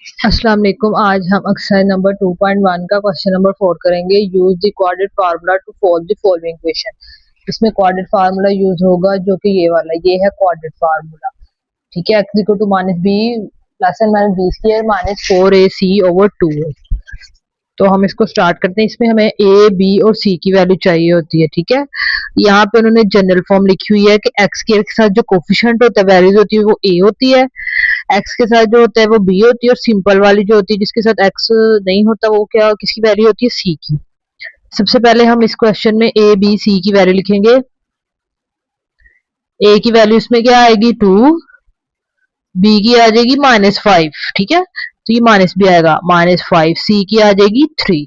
अस्सलाम वालेकुम। आज हम एक्सरसाइज नंबर 2.1 का क्वेश्चन नंबर 4 करेंगे। Use the coordinate formula to solve the following equation. इसमें कोऑर्डिनेट फार्मूला यूज होगा जो कि ये वाला, ये है कोऑर्डिनेट फार्मूला। ठीक है, x equal to minus B plus and minus B square minus 4ac over 2। तो हम इसको स्टार्ट करते हैं। इसमें हमें ए बी और सी की वैल्यू चाहिए होती है। ठीक है, यहाँ पे उन्होंने जनरल फॉर्म लिखी हुई है कि एक्स के साथ जो कोफिशिएंट होता है, वैल्यूज होती है, वो ए होती है। एक्स के साथ जो होता है वो बी होती है, और सिंपल वाली जो होती है जिसके साथ एक्स नहीं होता वो क्या, किसकी वैल्यू होती है, सी की। सबसे पहले हम इस क्वेश्चन में ए बी सी की वैल्यू लिखेंगे। ए की वैल्यू इसमें क्या आएगी, 2। बी की आ जाएगी -5। ठीक है, तो ये माइनस भी आएगा, -5। सी की आ जाएगी 3।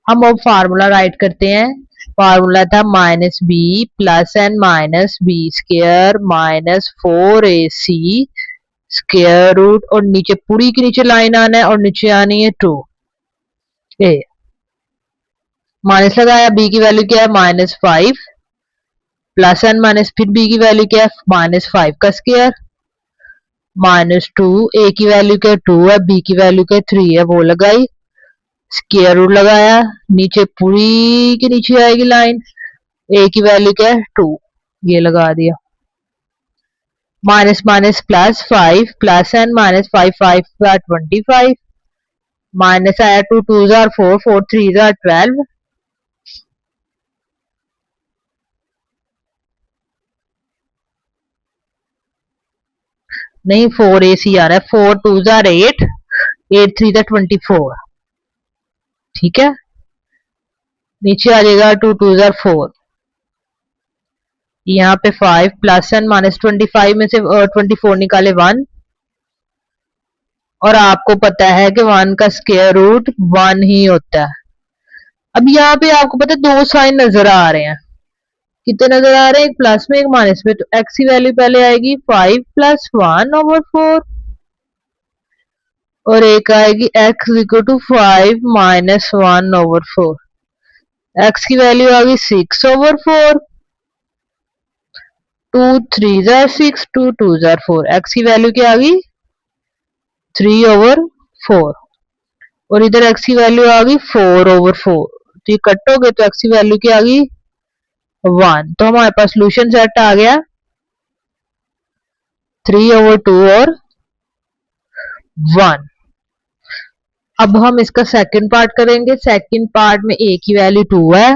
हम अब फार्मूला राइट करते हैं। फार्मूला था minus B plus N minus B square minus 4ac square root, और नीचे पूरी की नीचे लाइन आना है और नीचे आनी है 2। ए माइनस लगाया, बी की वैल्यू क्या है, -5 प्लस एन माइनस, फिर बी की वैल्यू क्या है, -5 का स्क्वायर -2। ए की वैल्यू क्या है, 2 है, बी की वैल्यू क्या है, 3 है, वो लगाई, स्क्वायर रूट लगाया, नीचे पूरी की नीचे आएगी लाइन, ए की वैल्यू क्या है, 2, ये लगा दिया। Minus minus plus 5 plus N minus 5 5 25 minus आया, 2 2 जार 4 4 3 जार 12। नहीं, 4ac आ रहा है, 4 2 जार 8 8 3 जार 24। ठीक है, नीचे आ जाएगा 2 2 जार 4, यहाँ पे 5 प्लस एन माइनस 25 में से 24 निकाले 1, और आपको पता है कि 1 का स्क्वायर रूट 1 ही होता है। अब यहाँ पे आपको पता है दो साइन नजर आ रहे हैं, कितने नजर आ रहे हैं, एक प्लस में एक माइनस में। तो एक्स की वैल्यू पहले आएगी 5 प्लस 1 ओवर 4, और एक आएगी x equal to 5 minus 1 over 4। X की वैल्यू आ गई 6 ओवर 4, 2 3 जार 6 2 2 जार 4। एक्स की वैल्यू क्या आ गई, 3 ओवर 4, और इधर एक्स की वैल्यू आ गई 4 ओवर 4। तो ये कट हो गए, तो एक्स की वैल्यू क्या आ गई, 1। तो हमारे पास सोल्यूशन सेट आ गया 3 ओवर 2 और 1। अब हम इसका सेकंड पार्ट करेंगे। सेकंड पार्ट में ए की वैल्यू 2 है,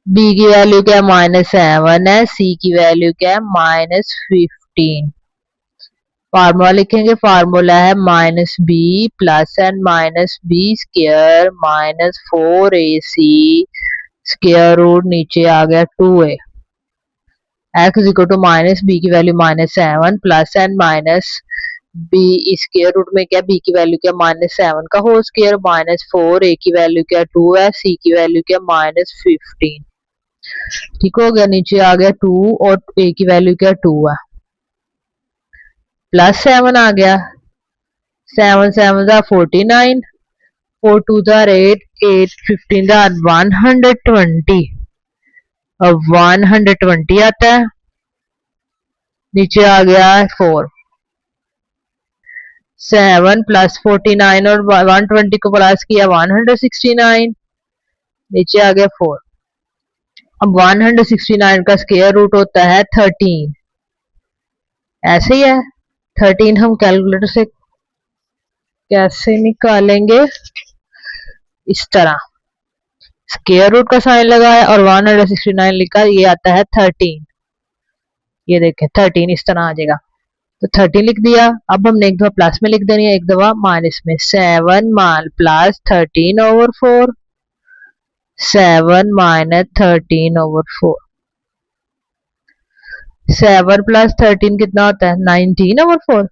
बी की वैल्यू क्या है, -7 है, सी की वैल्यू क्या है, -15। फार्मूला लिखेंगे। फार्मूला है minus B plus N minus B square minus 4ac square root, नीचे आ गया 2a। X equal to minus B की value -7 plus N minus B square root में क्या, बी की वैल्यू क्या, -7 का होल स्क्वायर माइनस 4, ए की वैल्यू क्या 2 है, सी की वैल्यू क्या -15। ठीक हो गया, नीचे आ गया 2 और ए की वैल्यू क्या 2 है, प्लस 7 आ गया, 7 7 ज़ा 49, 4 2 ज़ा 8 8 15 ज़ा 120। अब 120 आता है, नीचे आ गया 4। 7 प्लस 49 और 120 को प्लस किया 169, नीचे आ गया 4। अब 169 का स्क्वायर रूट होता है 13, ऐसे ही है। 13 हम कैलकुलेटर से कैसे निकालेंगे, इस तरह स्क्वायर रूट का साइन लगाया और 169 लिखा, ये आता है 13। ये देखें 13 इस तरह आ जाएगा, तो 13 लिख दिया। अब हमने एक दफा प्लस में लिख देनी है, एक दफा माइनस में। 7 माल plus 13 over 4, 7 minus 13 over 4। 7 plus 13 कितना होता है, 19 ओवर 4,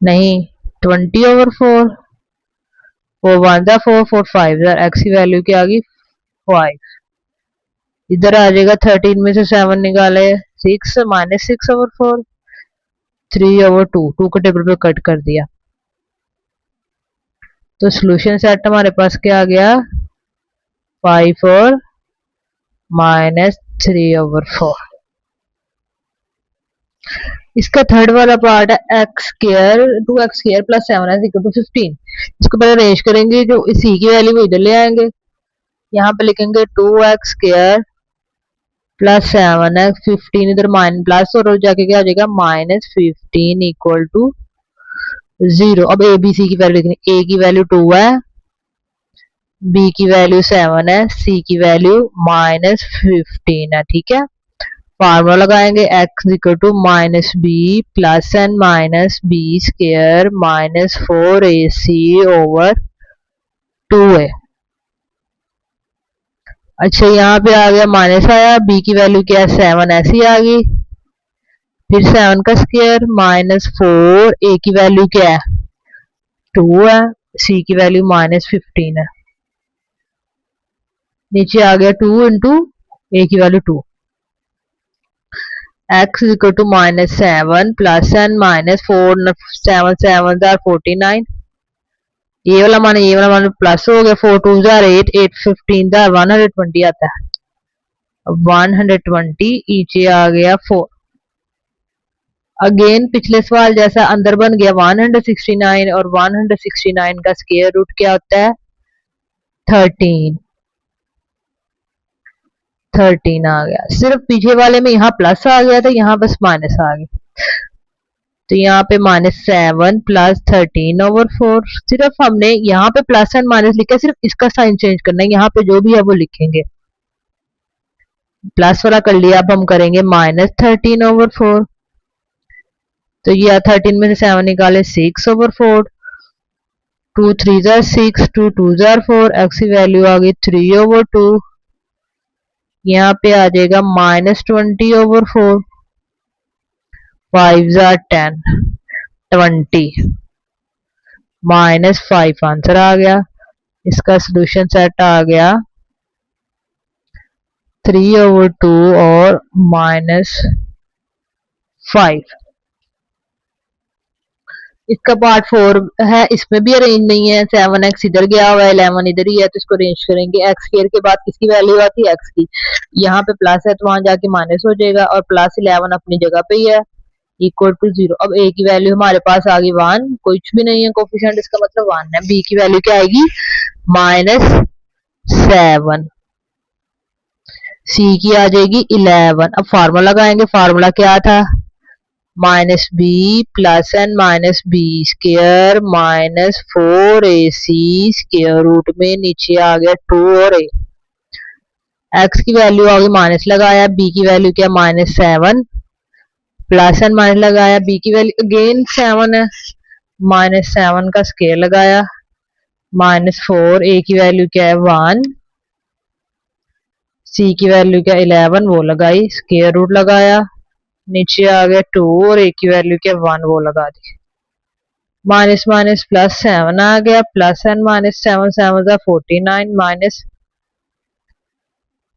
नहीं 20 ओवर 4। 4 1 ज़ा 4 4 5 ज़ा, एक्स की वैल्यू क्या आ गई 5। इधर आ जाएगा 13 में से 7 निकाले 6 -6 ओवर 4, 3 ओवर 2, 2 को टेबल पे कट कर दिया। तो सोल्यूशन सेट हमारे पास क्या आ गया, 5 और -3 ओवर 4। इसका थर्ड वाला पार्ट है x square 2x square plus 7 equal to 15। इसको पहले अरेंज करेंगे, जो इसी की वैल्यू वो इधर ले आएंगे, यहाँ पे लिखेंगे 2x स्क्वायर प्लस 7x 15 इधर माइनस प्लस और जाके क्या हो जाएगा -15 इक्वल टू 0। अब ए बी सी की वैल्यू लिखनी, ए की वैल्यू 2 है, बी की वैल्यू 7 है, सी की वैल्यू -15 है। ठीक है, फार्मूला लगाएंगे x equal to minus B plus N minus B square minus 4ac over 2a। अच्छा, यहाँ पे आ गया माइनस आया, बी की वैल्यू क्या है 7 ऐसी आ गई, फिर 7 का स्क्वायर माइनस 4, ए की वैल्यू क्या है 2 है, सी की वैल्यू -15 है, नीचे आ गया 2 इंटू ए की value 2, x equal to -7 plus N minus 4 7 7 49, ये वाला मान प्लस हो गया, 4 2 8 8 15 120 आता है, अब 120 नीचे आ गया 4। अगेन पिछले सवाल जैसा अंदर बन गया 169 और 169 का स्क्वायर रूट क्या होता है 13 आ गया। सिर्फ पीछे वाले में यहाँ प्लस आ गया था, यहाँ बस माइनस आ गया, तो यहाँ पे -7 प्लस 13 ओवर 4। सिर्फ हमने यहाँ पे प्लस एंड माइनस लिखा है, सिर्फ इसका साइन चेंज करना है, यहाँ पे जो भी है वो लिखेंगे। प्लस वाला कर लिया, अब हम करेंगे -13 ओवर 4, तो ये 13 में से 7 निकाले 6 ओवर 4, 2 3 जार 6 2 2 जार 4, एक्स की वैल्यू आ गई 3 ओवर 2, यहाँ पे आ जाएगा -20 ओवर 4, 5 जार 10 20 -5 आंसर आ गया। इसका सोल्यूशन सेट आ गया 3 ओवर 2 और -5। इसका पार्ट 4 है, इसमें भी अरेंज नहीं है, 7x इधर गया हुआ है, 11 इधर ही है, तो इसको अरेंज करेंगे। x स्क्वायर के बाद किसकी वैल्यू आती है x की, यहाँ पे प्लस है तो वहां जाके माइनस हो जाएगा, और प्लस 11 अपनी जगह पे ही है इक्वल टू 0। अब a की वैल्यू हमारे पास आ गई 1, कुछ भी नहीं है कोफिशिएंट, इसका मतलब 1 है। b की वैल्यू क्या आएगी -7, c की आ जाएगी 11। अब फार्मूला लगाएंगे, फार्मूला क्या था -b plus N minus B square minus 4ac square root में नीचे आ गया 2 और a। x की वैल्यू आ गई, माइनस लगाया, b की वैल्यू क्या -7 प्लस एन माइनस लगाया, b की वैल्यू अगेन 7 है, -7 का स्क्वायर लगाया, -4, a की वैल्यू क्या है 1, c की वैल्यू क्या 11 वो लगाई, स्क्वायर रूट लगाया, नीचे आ गया 2 और a की वैल्यू क्या 1 वो लगा दी, माइनस माइनस प्लस 7 आ गया, प्लस एंड माइनस 7 7 49 माइनस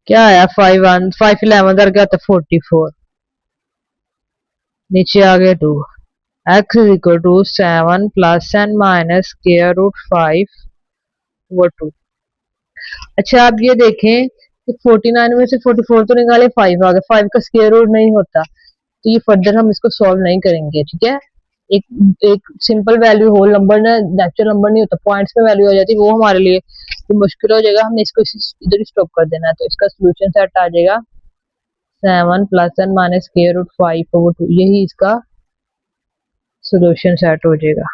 क्या आया 5 5 11 क्या था 44, नीचे आ गया 2, x is equal to 7 plus and minus square root 5 over 2। अच्छा, आप ये देखें कि 49 में से 44 तो निकाले, 5 आ गया, 5 का स्क्वायर रूट नहीं होता, तो ये फर्दर हम इसको सॉल्व नहीं करेंगे। ठीक है, एक सिंपल वैल्यू होल नंबर ना नेचुरल नंबर नहीं होता, पॉइंट्स में वैल्यू आ जाती है, वो हमारे लिए तो मुश्किल हो जाएगा, हमने इसको इधर ही स्टॉप कर देना है। तो इसका सोल्यूशन सेट आ जाएगा 7 plus N minus square root 5 over 2, यही इसका सोल्यूशन सेट हो जाएगा।